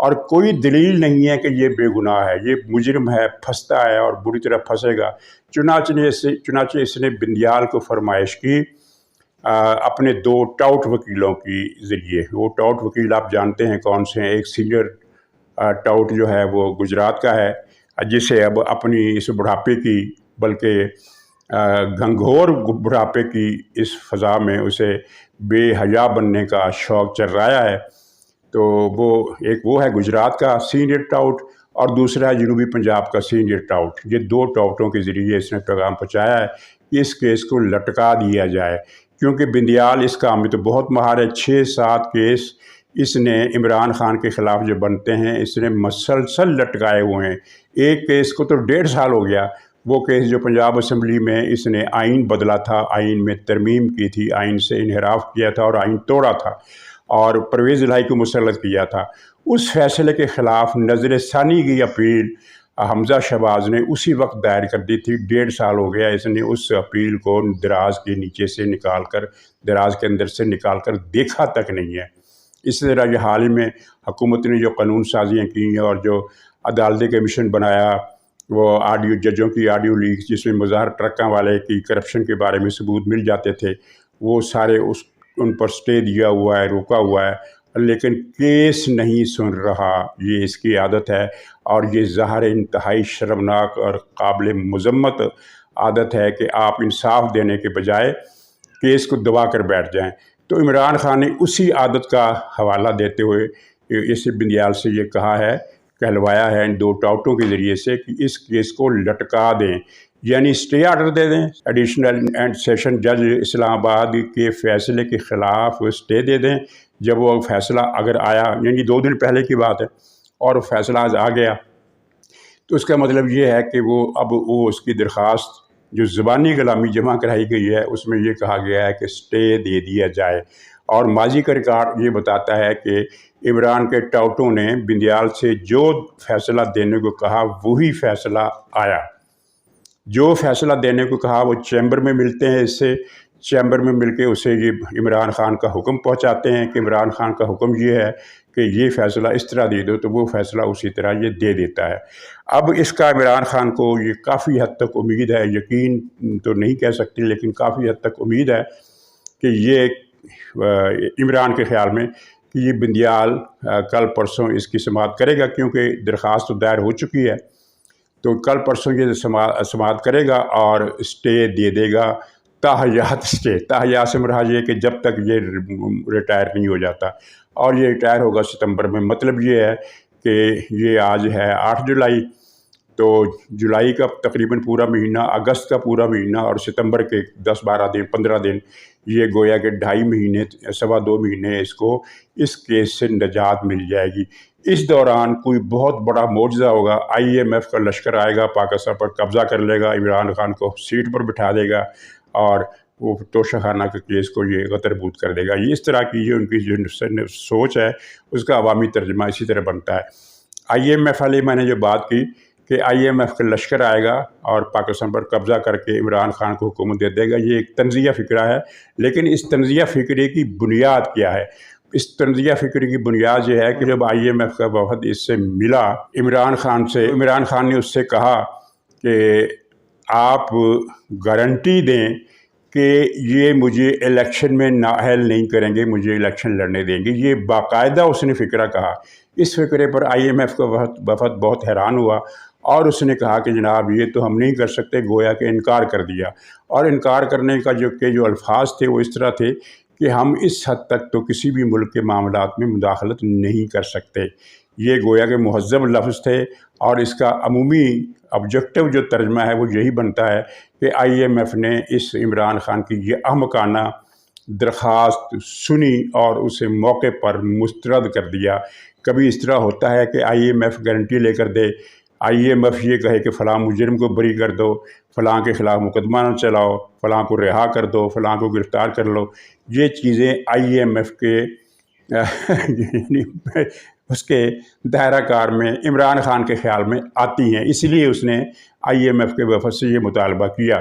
اور کوئی دلیل نہیں ہے کہ یہ بے گناہ ہے، یہ مجرم ہے، پھنستا ہے اور بری طرح پھنسے گا۔ چنانچہ اس نے بندیال کو فرمائش کی اپنے 2 ٹاؤٹ وکیلوں کی ذریعے۔ وہ ٹاؤٹ وکیل آپ جانتے ہیں کون سے ہیں۔ ایک سینئر ٹاؤٹ جو ہے وہ گجرات کا ہے، جسے اب اپنی اس بڑھاپے کی، بلکہ گھنگھور بڑھاپے کی اس فضا میں اسے بے حیا بننے کا شوق چل رہا ہے۔ تو وہ ہے گجرات کا سینئر ٹاؤٹ، اور دوسرا ہے جنوبی پنجاب کا سینئر ٹاؤٹ۔ یہ 2 ٹاؤٹوں کے ذریعے اس نے پیغام پہنچایا ہے کہ اس کیس کو لٹکا دیا جائے، کیونکہ بندیال اس کام میں تو بہت ماہر ہے۔ 6-7 کیس اس نے عمران خان کے خلاف جو بنتے ہیں اس نے مسلسل لٹکائے ہوئے ہیں۔ ایک کیس کو تو 1.5 سال ہو گیا، وہ کیس جو پنجاب اسمبلی میں اس نے آئین بدلا تھا، آئین میں ترمیم کی تھی، آئین سے انحراف کیا تھا اور آئین توڑا تھا اور پرویز الہی کو مسلط کیا تھا۔ اس فیصلے کے خلاف نظر ثانی کی اپیل حمزہ شہباز نے اسی وقت دائر کر دی تھی۔ 1.5 سال ہو گیا اس نے اس اپیل کو دراز کے نیچے سے نکال کر، دراز کے اندر سے نکال کر دیکھا تک نہیں ہے۔ اسی طرح یہ حال ہی میں حکومت نے جو قانون سازیاں کی ہیں اور جو عدالتی کمیشن بنایا، وہ ججوں کی آڈیو لیک جس میں مظاہر ٹرکاں والے کی کرپشن کے بارے میں ثبوت مل جاتے تھے، وہ سارے ان پر سٹے دیا ہوا ہے، روکا ہوا ہے، لیکن کیس نہیں سن رہا۔ یہ اس کی عادت ہے، اور یہ ظاہر انتہائی شرمناک اور قابل مذمت عادت ہے کہ آپ انصاف دینے کے بجائے کیس کو دبا کر بیٹھ جائیں۔ تو عمران خان نے اسی عادت کا حوالہ دیتے ہوئے اس بندیال سے یہ کہلوایا ہے ان 2 ٹاؤٹوں کے ذریعے سے کہ اس کیس کو لٹکا دیں، یعنی اسٹے آرڈر دے دیں، ایڈیشنل اینڈ سیشن جج اسلام آباد کے فیصلے کے خلاف اسٹے دے دیں۔ جب وہ فیصلہ اگر آیا، یعنی 2 دن پہلے کی بات ہے، اور فیصلہ آج آ گیا، تو اس کا مطلب یہ ہے کہ وہ اس کی درخواست جو زبانی کلامی جمع کرائی گئی ہے اس میں یہ کہا گیا ہے کہ اسٹے دے دیا جائے۔ اور ماضی کا ریکارڈ یہ بتاتا ہے کہ عمران کے ٹاؤٹوں نے بندیال سے جو فیصلہ دینے کو کہا وہی فیصلہ آیا۔ جو فیصلہ دینے کو کہا وہ چیمبر میں ملتے ہیں، اس سے چیمبر میں مل کے اسے یہ عمران خان کا حکم پہنچاتے ہیں کہ عمران خان کا حکم یہ ہے کہ یہ فیصلہ اس طرح دے دو، تو وہ فیصلہ اسی طرح یہ دے دیتا ہے۔ اب اس کا عمران خان کو یہ کافی حد تک امید ہے، یقین تو نہیں کہہ سکتی لیکن کافی حد تک امید ہے کہ یہ عمران کے خیال میں کہ یہ بندیال کل پرسوں اس کی سماعت کرے گا، کیونکہ درخواست تو دائر ہو چکی ہے، تو کل پرسوں یہ سماعت کرے گا اور اسٹے دے دے گا، تاحیات اسٹے۔ تاحیات سے مراد یہ کہ جب تک یہ ریٹائر نہیں ہو جاتا، اور یہ ریٹائر ہوگا ستمبر میں۔ مطلب یہ ہے کہ یہ آج ہے 8 جولائی، تو جولائی کا تقریباً پورا مہینہ، اگست کا پورا مہینہ اور ستمبر کے 10-12 دن 15 دن، یہ گویا کہ 2.5 مہینے 2.25 مہینے اس کو اس کیس سے نجات مل جائے گی۔ اس دوران کوئی بہت بڑا معجزہ ہوگا، IMF کا لشکر آئے گا، پاکستان پر قبضہ کر لے گا، عمران خان کو سیٹ پر بٹھا دے گا اور وہ توشہ خانہ کے کیس کو یہ غتر بوت کر دے گا۔ یہ اس طرح کی ان کی جو سوچ ہے اس کا عوامی ترجمہ اسی طرح بنتا ہے۔ IMF والے میں نے جو بات کی کہ IMF کا لشکر آئے گا اور پاکستان پر قبضہ کر کے عمران خان کو حکومت دے دے گا، یہ ایک طنزیہ فکرہ ہے، لیکن اس طنزیہ فکرے کی بنیاد کیا ہے؟ اس طنزیہ فکر کی بنیاد یہ ہے کہ جب IMF کا وفد اس سے ملا عمران خان سے، عمران خان نے اس سے کہا کہ آپ گارنٹی دیں کہ یہ مجھے الیکشن میں نااہل نہیں کریں گے، مجھے الیکشن لڑنے دیں گے۔ یہ باقاعدہ اس نے فکرہ کہا۔ اس فکرے پر IMF کا وفد بہت حیران ہوا اور اس نے کہا کہ جناب یہ تو ہم نہیں کر سکتے، گویا کہ انکار کر دیا۔ اور انکار کرنے کا جو الفاظ تھے وہ اس طرح تھے کہ ہم اس حد تک تو کسی بھی ملک کے معاملات میں مداخلت نہیں کر سکتے۔ یہ گویا کہ مہذب لفظ تھے، اور اس کا عمومی آبجیکٹو جو ترجمہ ہے وہ یہی بنتا ہے کہ IMF نے اس عمران خان کی یہ احمقانہ درخواست سنی اور اسے موقع پر مسترد کر دیا۔ کبھی اس طرح ہوتا ہے کہ IMF گارنٹی لے کر دے، IMF یہ کہے کہ فلاں مجرم کو بری کر دو، فلاں کے خلاف مقدمہ نہ چلاؤ، فلاں کو رہا کر دو، فلاں کو گرفتار کر لو۔ یہ چیزیں IMF کے یعنی اس کے دائرہ کار میں عمران خان کے خیال میں آتی ہیں، اس لیے اس نے IMF کے وفد سے یہ مطالبہ کیا۔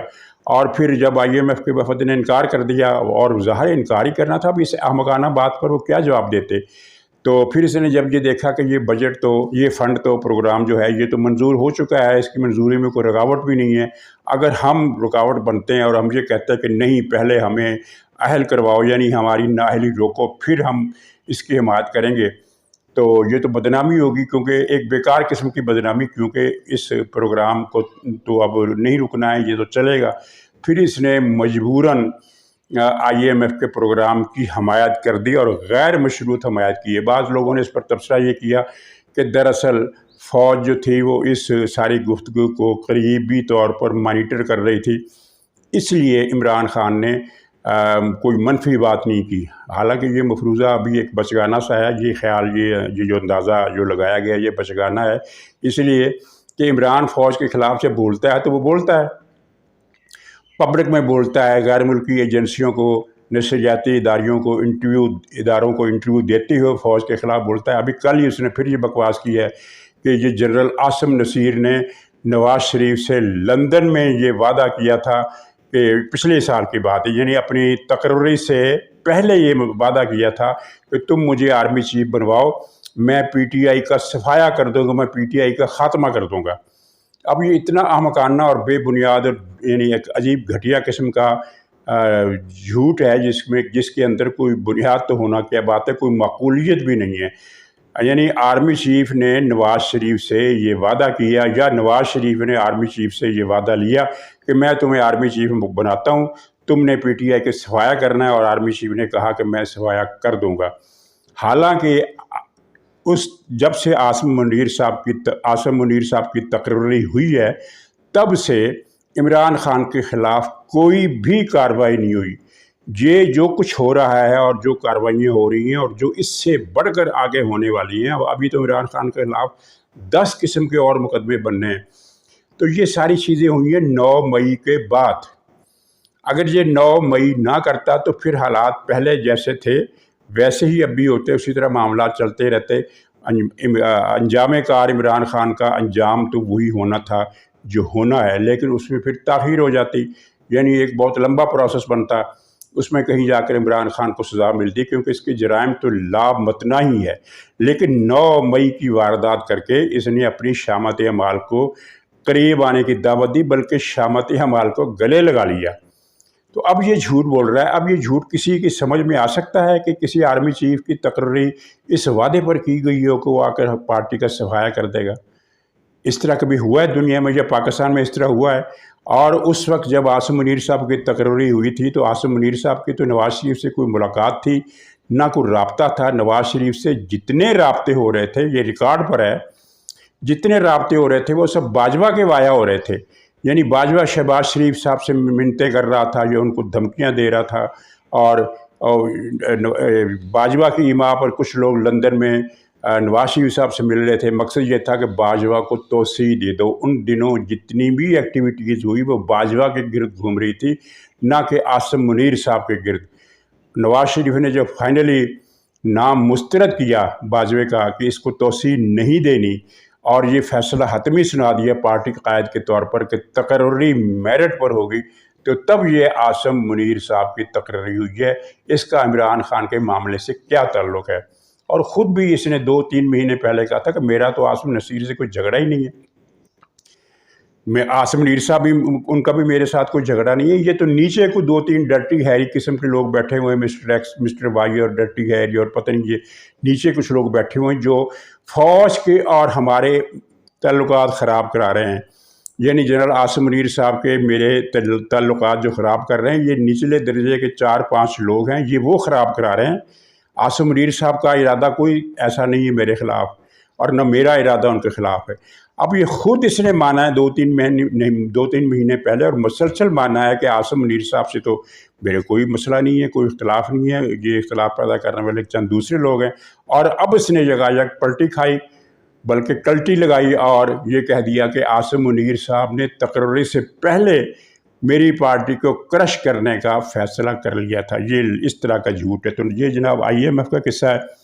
اور پھر جب IMF کے وفد نے انکار کر دیا، اور ظاہر انکار ہی کرنا تھا، اب اس احمقانہ بات پر وہ کیا جواب دیتے، تو پھر اس نے جب یہ دیکھا کہ یہ بجٹ تو یہ فنڈ تو پروگرام جو ہے یہ تو منظور ہو چکا ہے، اس کی منظوری میں کوئی رکاوٹ بھی نہیں ہے، اگر ہم رکاوٹ بنتے ہیں اور ہم یہ کہتے ہیں کہ نہیں پہلے ہمیں اہل کرواؤ، یعنی ہماری نااہلی روکو پھر ہم اس کی حمایت کریں گے، تو یہ تو بدنامی ہوگی، کیونکہ ایک بیکار قسم کی بدنامی، کیونکہ اس پروگرام کو تو اب نہیں رکنا ہے، یہ تو چلے گا۔ پھر اس نے مجبوراً آئی ایم ایف کے پروگرام کی حمایت کر دی اور غیر مشروط حمایت کی ہے۔ بعض لوگوں نے اس پر تبصرہ یہ کیا کہ دراصل فوج جو تھی وہ اس ساری گفتگو کو قریبی طور پر مانیٹر کر رہی تھی، اس لیے عمران خان نے کوئی منفی بات نہیں کی، حالانکہ یہ مفروضہ ابھی ایک بچگانہ سا ہے، یہ خیال یہ جو اندازہ جو لگایا گیا یہ بچگانہ ہے، اس لیے کہ عمران فوج کے خلاف جب بولتا ہے تو وہ بولتا ہے، پبلک میں بولتا ہے، غیر ملکی ایجنسیوں کو، نشریاتی اداروں کو انٹرویو دیتے ہوئے فوج کے خلاف بولتا ہے۔ ابھی کل ہی اس نے پھر یہ بکواس کی ہے کہ یہ جنرل عاصم نصیر نے نواز شریف سے لندن میں یہ وعدہ کیا تھا کہ پچھلے سال کی بات ہے، یعنی اپنی تقرری سے پہلے یہ وعدہ کیا تھا کہ تم مجھے آرمی چیف بنواؤ، میں پی ٹی آئی کا صفایا کر دوں گا، میں پی ٹی آئی کا خاتمہ کر دوں گا۔ اب یہ اتنا احمقانہ اور بے بنیاد، یعنی ایک عجیب گھٹیا قسم کا جھوٹ ہے جس کے اندر کوئی بنیاد تو ہونا کیا بات ہے، کوئی معقولیت بھی نہیں ہے۔ یعنی آرمی چیف نے نواز شریف سے یہ وعدہ کیا، یا نواز شریف نے آرمی چیف سے یہ وعدہ لیا کہ میں تمہیں آرمی چیف بناتا ہوں، تم نے پی ٹی آئی کے صفایا کرنا ہے، اور آرمی چیف نے کہا کہ میں صفایا کر دوں گا۔ حالانکہ جب سے عاصم منیر صاحب کی تقرری ہوئی ہے تب سے عمران خان کے خلاف کوئی بھی کارروائی نہیں ہوئی۔ یہ جو کچھ ہو رہا ہے اور جو کارروائیاں ہو رہی ہیں اور جو اس سے بڑھ کر آگے ہونے والی ہیں، ابھی تو عمران خان کے خلاف 10 قسم کے اور مقدمے بننے ہیں، تو یہ ساری چیزیں ہوئی ہیں 9 مئی کے بعد۔ اگر یہ 9 مئی نہ کرتا تو پھر حالات پہلے جیسے تھے ویسے ہی اب بھی ہوتے، اسی طرح معاملات چلتے رہتے۔ انجام کار عمران خان کا انجام تو وہی ہونا تھا جو ہونا ہے، لیکن اس میں پھر تاخیر ہو جاتی، یعنی ایک بہت لمبا پروسیس بنتا، اس میں کہیں جا کر عمران خان کو سزا ملتی، کیونکہ اس کے جرائم تو لامتناہی ہی ہے۔ لیکن 9 مئی کی واردات کر کے اس نے اپنی شامت اعمال کو قریب آنے کی دعوت دی، بلکہ شامت اعمال کو گلے لگا لیا۔ تو اب یہ جھوٹ بول رہا ہے۔ اب یہ جھوٹ کسی کی سمجھ میں آ سکتا ہے کہ کسی آرمی چیف کی تقرری اس وعدے پر کی گئی ہو کہ وہ آ کر پارٹی کا صفایا کر دے گا؟ اس طرح کبھی ہوا ہے دنیا میں یا پاکستان میں اس طرح ہوا ہے؟ اور اس وقت جب عاصم منیر صاحب کی تقرری ہوئی تھی تو عاصم منیر صاحب کی تو نواز شریف سے کوئی ملاقات تھی نہ کوئی رابطہ تھا۔ نواز شریف سے جتنے رابطے ہو رہے تھے، یہ ریکارڈ پر ہے، جتنے رابطے ہو رہے تھے وہ سب باجوہ کے وایا ہو رہے تھے، یعنی باجوہ شہباز شریف صاحب سے منتیں کر رہا تھا، یا ان کو دھمکیاں دے رہا تھا، اور باجوہ کی ایما پر کچھ لوگ لندن میں نواز شریف صاحب سے مل رہے تھے۔ مقصد یہ تھا کہ باجوہ کو توسیع دے دو۔ ان دنوں جتنی بھی ایکٹیویٹیز ہوئی وہ باجوہ کے گرد گھوم رہی تھی، نہ کہ عاصم منیر صاحب کے گرد۔ نواز شریف نے جب فائنلی نام مسترد کیا باجوہ کا کہ اس کو توسیع نہیں دینی، اور یہ فیصلہ حتمی سنا دیا پارٹی قائد کے طور پر کہ تقرری میرٹ پر ہوگی، تو تب یہ عاصم منیر صاحب کی تقرری ہوئی ہے۔ اس کا عمران خان کے معاملے سے کیا تعلق ہے؟ اور خود بھی اس نے 2-3 مہینے پہلے کہا تھا کہ میرا تو عاصم نصیر سے کوئی جھگڑا ہی نہیں ہے، میں عاصم منیر صاحب بھی ان کا بھی میرے ساتھ کوئی جھگڑا نہیں ہے۔ یہ تو نیچے کو 2-3 ڈرٹی ہیری قسم کے لوگ بیٹھے ہوئے ہیں، مسٹر ایکس، مسٹر وائی اور ڈرٹی ہیری اور پتہ نہیں، یہ نیچے کچھ لوگ بیٹھے ہوئے ہیں جو فوج کے اور ہمارے تعلقات خراب کرا رہے ہیں۔ یعنی جنرل عاصم منیر صاحب کے میرے تعلقات جو خراب کر رہے ہیں، یہ نچلے درجے کے 4-5 لوگ ہیں، یہ وہ خراب کرا رہے ہیں۔ عاصم منیر صاحب کا ارادہ کوئی ایسا نہیں ہے میرے خلاف، اور نہ میرا ارادہ ان کے خلاف ہے۔ اب یہ خود اس نے مانا ہے 2-3 مہینے پہلے، اور مسلسل مانا ہے کہ عاصم منیر صاحب سے تو میرے کوئی مسئلہ نہیں ہے، کوئی اختلاف نہیں ہے، یہ اختلاف پیدا کرنے والے چند دوسرے لوگ ہیں۔ اور اب اس نے یکایک پلٹی کھائی، بلکہ کلٹی لگائی، اور یہ کہہ دیا کہ عاصم منیر صاحب نے تقرری سے پہلے میری پارٹی کو کرش کرنے کا فیصلہ کر لیا تھا۔ یہ اس طرح کا جھوٹ ہے۔ تو یہ جناب آئی ایم ایف کا قصہ ہے۔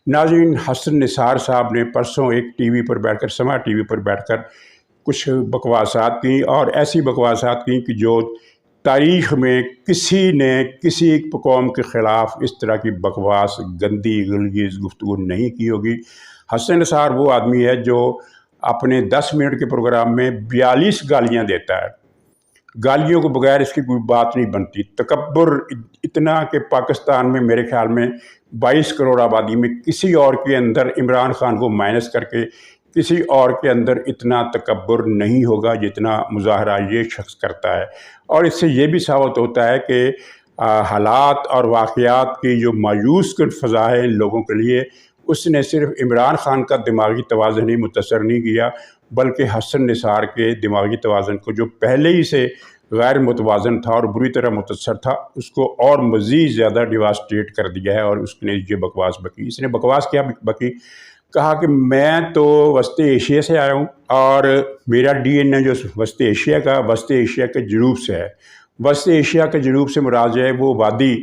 ناظرین، حسن نثار صاحب نے پرسوں ایک ٹی وی پر بیٹھ کر، سما ٹی وی پر بیٹھ کر کچھ بکواسات کی، اور ایسی بکواسات کی کہ جو تاریخ میں کسی نے کسی قوم کے خلاف اس طرح کی بکواس، گندی غلیظ گفتگو نہیں کی ہوگی۔ حسن نثار وہ آدمی ہے جو اپنے 10 منٹ کے پروگرام میں 42 گالیاں دیتا ہے۔ گالیوں کو بغیر اس کی کوئی بات نہیں بنتی۔ تکبر اتنا کہ پاکستان میں میرے خیال میں 22 کروڑ آبادی میں کسی اور کے اندر، عمران خان کو مائنس کر کے، کسی اور کے اندر اتنا تکبر نہیں ہوگا جتنا مظاہرہ یہ شخص کرتا ہے۔ اور اس سے یہ بھی ثابت ہوتا ہے کہ حالات اور واقعات کی جو مایوس کن فضا ہے ان لوگوں کے لیے، اس نے صرف عمران خان کا دماغی توازن ہی متاثر نہیں کیا، بلکہ حسن نثار کے دماغی توازن کو، جو پہلے ہی سے غیر متوازن تھا اور بری طرح متاثر تھا، اس کو اور مزید زیادہ ڈیواسٹیٹ کر دیا ہے۔ اور اس نے یہ بکواس بکی، اس نے بکواس کیا بکی؟ کہا کہ میں تو وسط ایشیا سے آیا ہوں اور میرا ڈی این اے جو وسط ایشیا کا، وسط ایشیا کے جنوب سے ہے۔ وسط ایشیا کے جنوب سے مراد ہے وہ وادی،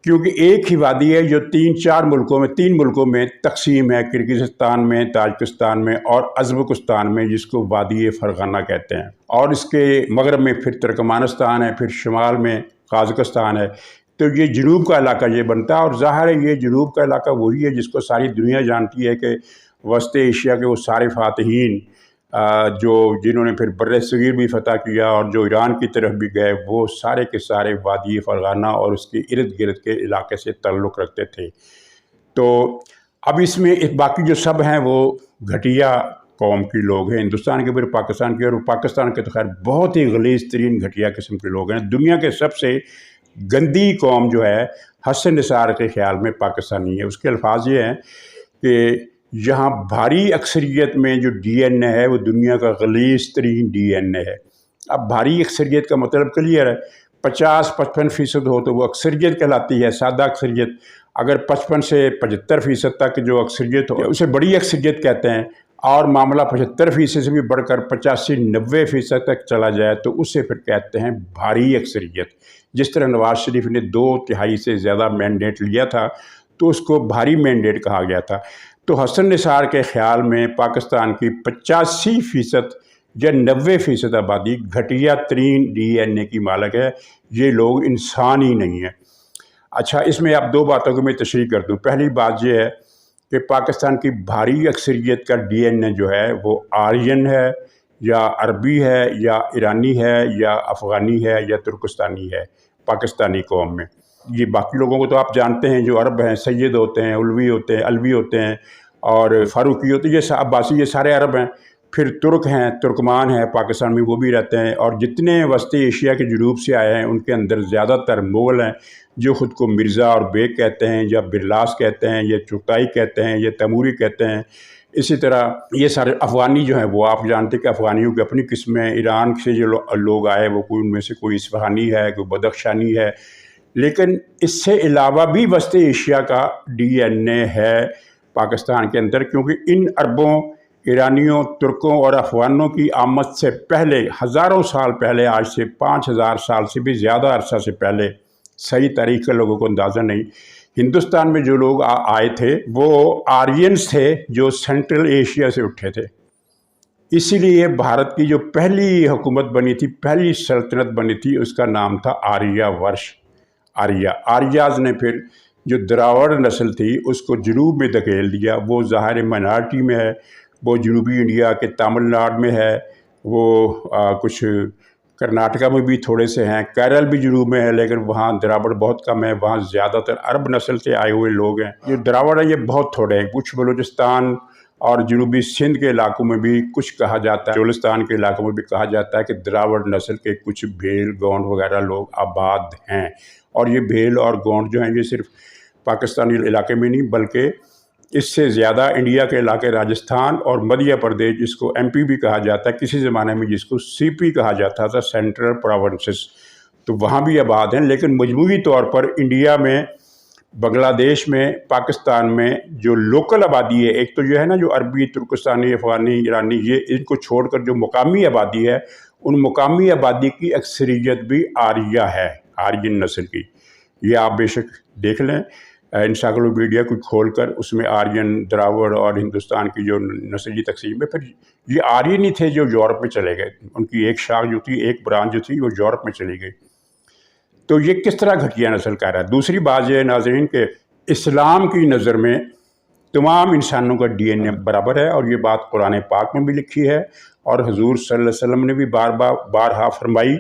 کیونکہ ایک ہی وادی ہے جو تین ملکوں میں تقسیم ہے، کرغزستان میں، تاجکستان میں اور ازبکستان میں، جس کو وادی فرغانہ کہتے ہیں۔ اور اس کے مغرب میں پھر ترکمانستان ہے، پھر شمال میں قازقستان ہے۔ تو یہ جنوب کا علاقہ یہ بنتا ہے، اور ظاہر ہے یہ جنوب کا علاقہ وہی ہے جس کو ساری دنیا جانتی ہے کہ وسط ایشیا کے وہ سارے فاتحین جنہوں نے پھر بر صغیر بھی فتح کیا اور جو ایران کی طرف بھی گئے، وہ سارے کے سارے وادی فرغانہ اور اس کے ارد گرد کے علاقے سے تعلق رکھتے تھے۔ تو اب اس میں باقی جو سب ہیں وہ گھٹیا قوم کے لوگ ہیں، ہندوستان کے، پھر پاکستان کے، اور پاکستان کے تو خیر بہت ہی غلیظ ترین گھٹیا قسم کے لوگ ہیں۔ دنیا کے سب سے گندی قوم جو ہے حسن نثار کے خیال میں پاکستانی ہے۔ اس کے الفاظ یہ ہیں کہ یہاں بھاری اکثریت میں جو ڈی این اے ہے وہ دنیا کا غلیظ ترین ڈی این اے ہے۔ اب بھاری اکثریت کا مطلب کلیئر ہے، 50-55% ہو تو وہ اکثریت کہلاتی ہے، سادہ اکثریت۔ اگر 55 سے 75% تک جو اکثریت ہو اسے بڑی اکثریت کہتے ہیں، اور معاملہ 75% سے بھی بڑھ کر 85-90% تک چلا جائے تو اسے پھر کہتے ہیں بھاری اکثریت۔ جس طرح نواز شریف نے 2/3 سے زیادہ مینڈیٹ لیا تھا تو اس کو بھاری مینڈیٹ کہا گیا تھا۔ تو حسن نثار کے خیال میں پاکستان کی 85% یا 90% آبادی گھٹیا ترین ڈی این اے کی مالک ہے۔ یہ لوگ انسان ہی نہیں ہیں۔ اچھا، اس میں اب 2 باتوں کو میں تشریح کر دوں۔ پہلی بات یہ ہے کہ پاکستان کی بھاری اکثریت کا ڈی این اے جو ہے وہ آرین ہے، یا عربی ہے، یا ایرانی ہے، یا افغانی ہے، یا ترکستانی ہے پاکستانی قوم میں۔ یہ باقی لوگوں کو تو آپ جانتے ہیں، جو عرب ہیں، سید ہوتے ہیں، علوی ہوتے ہیں، علوی ہوتے ہیں، اور فاروقی ہوتے ہیں، یہ عباسی، یہ سارے عرب ہیں۔ پھر ترک ہیں، ترکمان ہیں پاکستان میں، وہ بھی رہتے ہیں۔ اور جتنے وسط ایشیا کے جنوب سے آئے ہیں ان کے اندر زیادہ تر مغل ہیں، جو خود کو مرزا اور بیگ کہتے ہیں، یا برلاس کہتے ہیں، یا چغتائی کہتے ہیں، یا تیموری کہتے ہیں۔ اسی طرح یہ سارے افغانی جو ہیں وہ آپ جانتے ہیں کہ افغانیوں کی اپنی قسمیں، ایران سے جو لوگ آئے وہ کوئی ان میں سے کوئی اصفہانی ہے، کوئی بدخشانی ہے۔ لیکن اس سے علاوہ بھی وسط ایشیا کا ڈی این اے ہے پاکستان کے اندر، کیونکہ ان عربوں، ایرانیوں، ترکوں اور افغانوں کی آمد سے پہلے، ہزاروں سال پہلے، آج سے 5000 سال سے بھی زیادہ عرصہ سے پہلے، صحیح تاریخ کا لوگوں کو اندازہ نہیں، ہندوستان میں جو لوگ آئے تھے وہ آرینز تھے جو سینٹرل ایشیا سے اٹھے تھے۔ اسی لیے بھارت کی جو پہلی حکومت بنی تھی، پہلی سلطنت بنی تھی، اس کا نام تھا آریہ ورش۔ آریاز نے پھر جو دراوڑ نسل تھی اس کو جنوب میں دھکیل دیا۔ وہ ظاہر مائنارٹی میں ہے، وہ جنوبی انڈیا کے تامل ناڈو میں ہے، وہ کچھ کرناٹکا میں بھی تھوڑے سے ہیں، کیرل بھی جنوب میں ہے، لیکن وہاں دراوڑ بہت کم ہے، وہاں زیادہ تر عرب نسل سے آئے ہوئے لوگ ہیں۔ یہ دراوڑ ہے یہ بہت تھوڑے ہیں، کچھ بلوچستان اور جنوبی سندھ کے علاقوں میں بھی کچھ کہا جاتا ہے، بلوچستان کے علاقوں میں بھی کہا جاتا ہے کہ دراوڑ نسل کے کچھ بھیل، گونڈ وغیرہ لوگ آباد ہیں۔ اور یہ بھیل اور گونڈ جو ہیں یہ صرف پاکستانی علاقے میں نہیں بلکہ اس سے زیادہ انڈیا کے علاقے راجستھان اور مدھیہ پردیش، جس کو ایم پی بھی کہا جاتا ہے، کسی زمانے میں جس کو سی پی کہا جاتا تھا، سینٹرل پروونسز، تو وہاں بھی آباد ہیں۔ لیکن مجموعی طور پر انڈیا میں، بنگلہ دیش میں، پاکستان میں جو لوکل آبادی ہے، ایک تو یہ ہے نا جو عربی، ترکستانی، افغانی، ایرانی، یہ ان کو چھوڑ کر جو مقامی آبادی ہے، ان مقامی آبادی کی اکثریت بھی آریہ ہے، آرین نسل کی۔ یہ آپ بے شک دیکھ لیں انسائکلوپیڈیا کو کھول کر اس میں آرین، دراوڑ اور ہندوستان کی جو نسلی تقسیم ہے، پھر یہ آرین ہی تھے جو یورپ میں چلے گئے، ان کی ایک شاخ جو تھی، ایک برانچ جو تھی وہ یورپ میں چلی گئی۔ تو یہ کس طرح گھٹیا نسل کا رہا ہے؟ دوسری بات یہ ہے ناظرین کہ اسلام کی نظر میں تمام انسانوں کا ڈی این اے برابر ہے، اور یہ بات قرآن پاک میں بھی لکھی ہے، اور حضور صلی اللہ علیہ وسلم نے بھی بارہا فرمائی،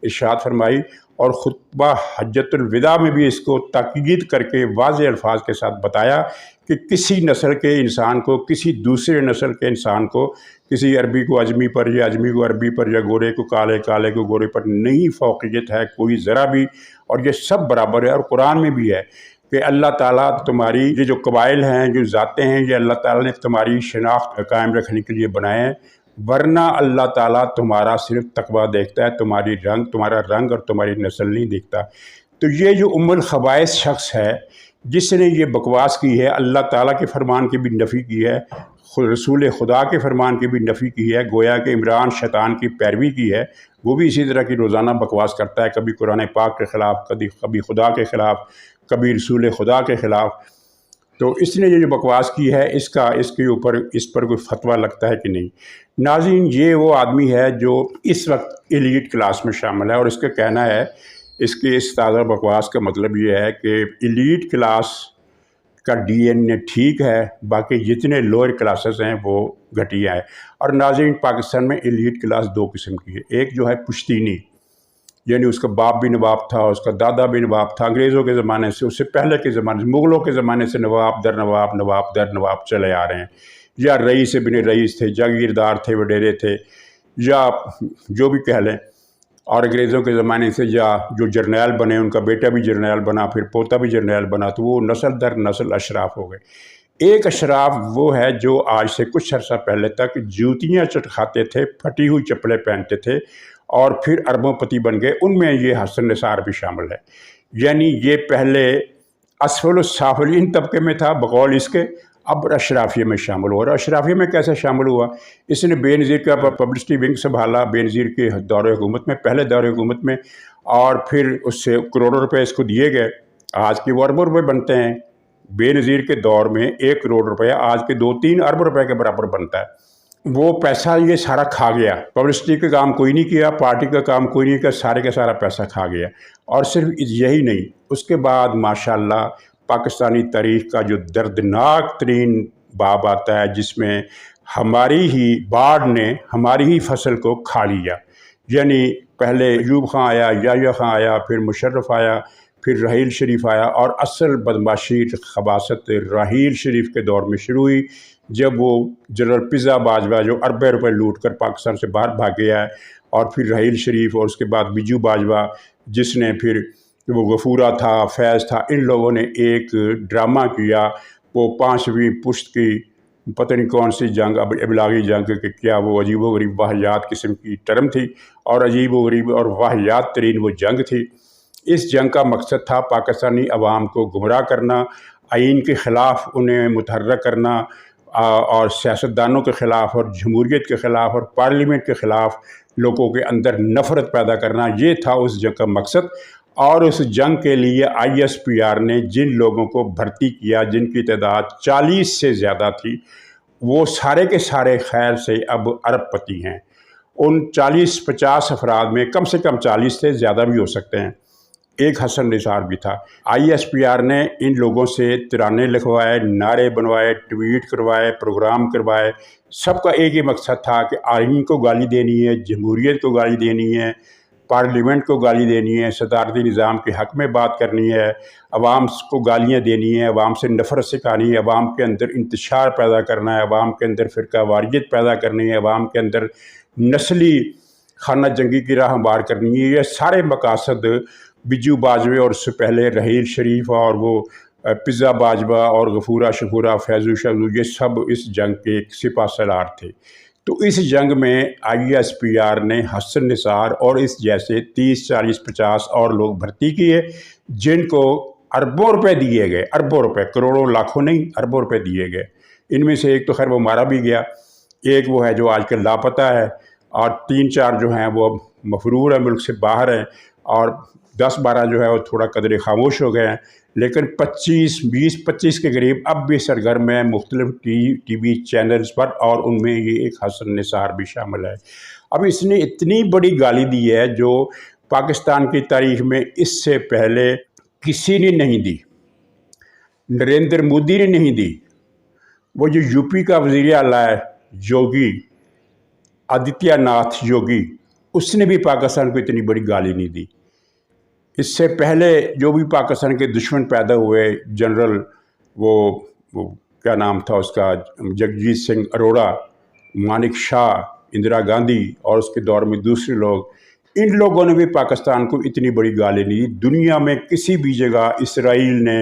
ارشاد فرمائی، اور خطبہ حجۃ الوداع میں بھی اس کو تاکید کر کے واضح الفاظ کے ساتھ بتایا کہ کسی نسل کے انسان کو کسی دوسرے نسل کے انسان کو، کسی عربی کو اجمی پر یا اجمی کو عربی پر یا گورے کو کالے، کالے کو گورے پر نہیں فوقیت ہے کوئی ذرا بھی، اور یہ سب برابر ہے۔ اور قرآن میں بھی ہے کہ اللہ تعالیٰ تمہاری یہ جو قبائل ہیں، جو ذاتیں ہیں، یہ اللہ تعالیٰ نے تمہاری شناخت قائم رکھنے کے لیے بنائے ہیں، ورنہ اللہ تعالیٰ تمہارا صرف تقویٰ دیکھتا ہے، تمہارا رنگ اور تمہاری نسل نہیں دیکھتا۔ تو یہ جو ام الخبائث شخص ہے جس نے یہ بکواس کی ہے، اللہ تعالیٰ کے فرمان کی بھی نفی کی ہے، رسول خدا کے فرمان کی بھی نفی کی ہے، گویا کہ عمران شیطان کی پیروی کی ہے، وہ بھی اسی طرح کی روزانہ بکواس کرتا ہے، کبھی قرآن پاک کے خلاف، کبھی خدا کے خلاف، کبھی رسول خدا کے خلاف۔ تو اس نے یہ جو بکواس کی ہے، اس پر کوئی فتویٰ لگتا ہے کہ نہیں؟ ناظرین، یہ وہ آدمی ہے جو اس وقت ایلیٹ کلاس میں شامل ہے، اور اس کا کہنا ہے، اس کے اس تازہ بکواس کا مطلب یہ ہے کہ ایلیٹ کلاس کا ڈی این اے ٹھیک ہے، باقی جتنے لوئر کلاسز ہیں وہ گھٹیا ہے۔ اور ناظرین، پاکستان میں ایلیٹ کلاس دو قسم کی ہے، ایک جو ہے پشتینی، یعنی اس کا باپ بھی نواب تھا، اس کا دادا بھی نواب تھا، انگریزوں کے زمانے سے، اس سے پہلے کے زمانے سے، مغلوں کے زمانے سے نواب در نواب، نواب در نواب چلے آ رہے ہیں، یا رئیس ابن رئیس تھے، جاگیردار تھے، وڈیرے تھے، یا جو بھی کہہ لیں، اور انگریزوں کے زمانے سے یا جو جرنیل بنے، ان کا بیٹا بھی جرنیل بنا، پھر پوتا بھی جرنیل بنا، تو وہ نسل در نسل اشراف ہو گئے۔ ایک اشراف وہ ہے جو آج سے کچھ عرصہ پہلے تک جوتیاں چٹکھاتے تھے، پھٹی ہوئی چپلیں پہنتے تھے، اور پھر اربوں پتی بن گئے، ان میں یہ حسن نثار بھی شامل ہے۔ یعنی یہ پہلے اسفل السافلین طبقے میں تھا بقول اس کے، اب اشرافیہ میں شامل ہوا۔ اور اشرافیہ میں کیسے شامل ہوا؟ اس نے بے نظیر کا پبلسٹی ونگ سنبھالا بے نظیر کے دور حکومت میں، پہلے دور حکومت میں، اور پھر اس سے کروڑوں روپے اس کو دیے گئے، آج کے وہ اربوں روپے بنتے ہیں، بے نظیر کے دور میں 1 کروڑ روپیہ آج کے 2-3 ارب روپے کے برابر بنتا ہے۔ وہ پیسہ یہ سارا کھا گیا، پبلسٹی کا کام کوئی نہیں کیا، پارٹی کا کام کوئی نہیں کیا، سارے کا سارا پیسہ کھا گیا۔ اور صرف یہی نہیں، اس کے بعد ماشاءاللہ پاکستانی تاریخ کا جو دردناک ترین باب آتا ہے، جس میں ہماری ہی باڑ نے ہماری ہی فصل کو کھا لیا۔ یعنی پہلے ایوب خان آیا، یحییٰ خان آیا، پھر مشرف آیا، پھر رحیل شریف آیا، اور اصل بدماشی خباثت رحیل شریف کے دور میں شروع ہوئی، جب وہ جنرل پزا باجوہ جو اربے روپے لوٹ کر پاکستان سے باہر بھاگ گیا ہے، اور پھر رحیل شریف، اور اس کے بعد بجو باجوہ، جس نے پھر وہ غفورہ تھا، فیض تھا، ان لوگوں نے ایک ڈرامہ کیا، وہ 5ویں پشت کی پتہ نہیں کون سی جنگ، ابلاغی جنگ، کہ کیا وہ عجیب و غریب واہیات قسم کی ٹرم تھی، اور عجیب و غریب اور واہیات ترین وہ جنگ تھی۔ اس جنگ کا مقصد تھا پاکستانی عوام کو گمراہ کرنا، آئین کے خلاف انہیں متحرک کرنا، اور سیاستدانوں کے خلاف، اور جمہوریت کے خلاف، اور پارلیمنٹ کے خلاف لوگوں کے اندر نفرت پیدا کرنا، یہ تھا اس جنگ کا مقصد۔ اور اس جنگ کے لیے ISPR نے جن لوگوں کو بھرتی کیا، جن کی تعداد 40 سے زیادہ تھی، وہ سارے کے سارے خیر سے اب ارب پتی ہیں۔ ان 40-50 افراد میں کم سے کم 40 تھے، زیادہ بھی ہو سکتے ہیں، ایک حسن نثار بھی تھا۔ ISPR نے ان لوگوں سے ترانے لکھوائے، نعرے بنوائے، ٹویٹ کروائے، پروگرام کروائے، سب کا ایک ہی مقصد تھا کہ آئین کو گالی دینی ہے، جمہوریت کو گالی دینی ہے، پارلیمنٹ کو گالی دینی ہے، صدارتی نظام کے حق میں بات کرنی ہے، عوام کو گالیاں دینی ہے، عوام سے نفرت سکھانی ہے، عوام کے اندر انتشار پیدا کرنا ہے، عوام کے اندر فرقہ واریت پیدا کرنی ہے، عوام کے اندر نسلی خانہ جنگی کی راہ ہموار کرنی ہے۔ یہ سارے مقاصد بجو باجوہ، اور اس سے پہلے رحیل شریف، اور وہ پزا باجوہ، اور غفورہ شفورہ، فیضو شیضو، یہ سب اس جنگ کے ایک سپہ سالار تھے۔ تو اس جنگ میں ISPR نے حسن نثار اور اس جیسے 30-40-50 اور لوگ بھرتی کیے، جن کو اربوں روپے دیے گئے، اربوں روپے، کروڑوں لاکھوں نہیں، اربوں روپے دیے گئے۔ ان میں سے ایک تو خیر وہ مارا بھی گیا، ایک وہ ہے جو آج کل لاپتہ ہے، اور 3-4 جو ہیں وہ مفرور ہیں، ملک سے باہر ہیں، اور 10-12 جو ہے وہ تھوڑا قدرے خاموش ہو گئے ہیں، لیکن 20-25 کے قریب اب بھی سرگرم ہیں مختلف ٹی وی چینلز پر، اور ان میں یہ ایک حسن نثار بھی شامل ہے۔ اب اس نے اتنی بڑی گالی دی ہے جو پاکستان کی تاریخ میں اس سے پہلے کسی نے نہیں دی، نریندر مودی نے نہیں دی۔ وہ جو یو پی کا وزیر اعلیٰ ہے یوگی آدتیہ ناتھ یوگی، اس نے بھی پاکستان کو اتنی بڑی گالی نہیں دی۔ اس سے پہلے جو بھی پاکستان کے دشمن پیدا ہوئے، جنرل وہ کیا نام تھا اس کا، جگجیت سنگھ اروڑا، مانک شاہ، اندرا گاندھی، اور اس کے دور میں دوسرے لوگ، ان لوگوں نے بھی پاکستان کو اتنی بڑی گالی نہیں دی۔ دنیا میں کسی بھی جگہ اسرائیل نے،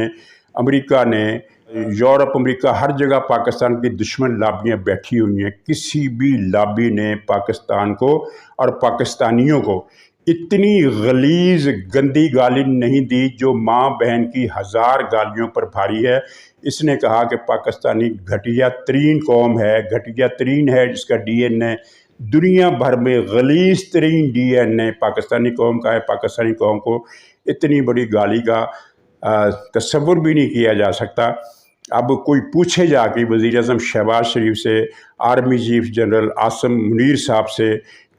امریکہ نے، یورپ، امریکہ، ہر جگہ پاکستان کی دشمن لابیاں بیٹھی ہوئی ہیں، کسی بھی لابی نے پاکستان کو اور پاکستانیوں کو اتنی غلیظ گندی گالی نہیں دی جو ماں بہن کی 1000 گالیوں پر بھاری ہے۔ اس نے کہا کہ پاکستانی گھٹیا ترین قوم ہے، گھٹیا ترین ہے، جس کا ڈی این اے دنیا بھر میں غلیظ ترین ڈی این اے پاکستانی قوم کا ہے۔ پاکستانی قوم کو اتنی بڑی گالی کا تصور بھی نہیں کیا جا سکتا۔ اب کوئی پوچھے جا کے وزیر اعظم شہباز شریف سے، army chief general Asim Munir صاحب سے،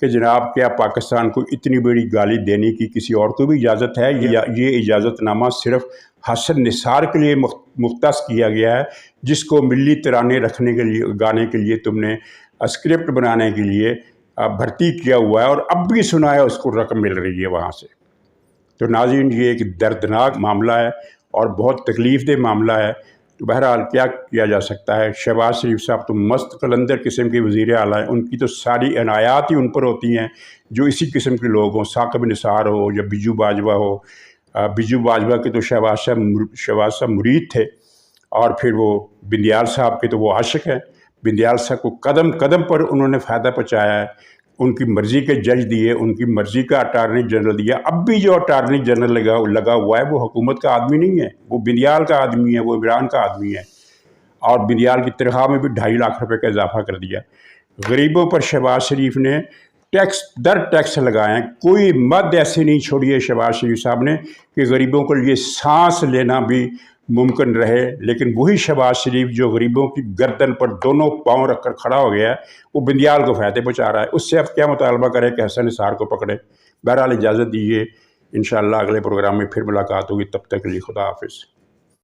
کہ جناب کیا پاکستان کو اتنی بڑی گالی دینے کی کسی اور کو بھی اجازت ہے؟ یہ اجازت نامہ صرف حسن نثار کے لیے مختص کیا گیا ہے، جس کو ملی ترانے رکھنے کے لیے، گانے کے لیے تم نے اسکرپٹ بنانے کے لیے بھرتی کیا ہوا ہے، اور اب بھی سنا ہے اس کو رقم مل رہی ہے وہاں سے۔ تو ناظرین، یہ ایک دردناک معاملہ ہے اور بہت تکلیف دہ معاملہ ہے۔ تو بہرحال کیا کیا جا سکتا ہے؟ شہباز شریف صاحب تو مست قلندر قسم کے وزیر اعلیٰ ہیں، ان کی تو ساری عنایات ہی ان پر ہوتی ہیں جو اسی قسم کے لوگ ہوں، ثاقب نثار ہو یا بجو باجوہ ہو۔ بجو باجوہ کے تو شہباز صاحب مرید تھے، اور پھر وہ بندیال صاحب کے تو وہ عاشق ہیں۔ بندیال صاحب کو قدم قدم پر انہوں نے فائدہ پہنچایا ہے، ان کی مرضی کے جج دیے، ان کی مرضی کا اٹارنی جنرل دیا۔ اب بھی جو اٹارنی جنرل لگا ہوا ہے وہ حکومت کا آدمی نہیں ہے، وہ بندیال کا آدمی ہے، وہ عمران کا آدمی ہے، اور بندیال کی تنخواہ میں بھی 2.5 لاکھ روپے کا اضافہ کر دیا۔ غریبوں پر شہباز شریف نے ٹیکس در ٹیکس لگائے ہیں، کوئی مد ایسے نہیں چھوڑی ہے شہباز شریف صاحب نے کہ غریبوں کے لیے سانس لینا بھی ممکن رہے۔ لیکن وہی شہباز شریف جو غریبوں کی گردن پر دونوں پاؤں رکھ کر کھڑا ہو گیا ہے، وہ بندیال کو فائدے پہنچا رہا ہے۔ اس سے اب کیا مطالبہ کرے کہ حسن نثار کو پکڑے؟ بہرحال اجازت دیجیے، انشاءاللہ اگلے پروگرام میں پھر ملاقات ہوگی، تب تک کے لیے خدا حافظ۔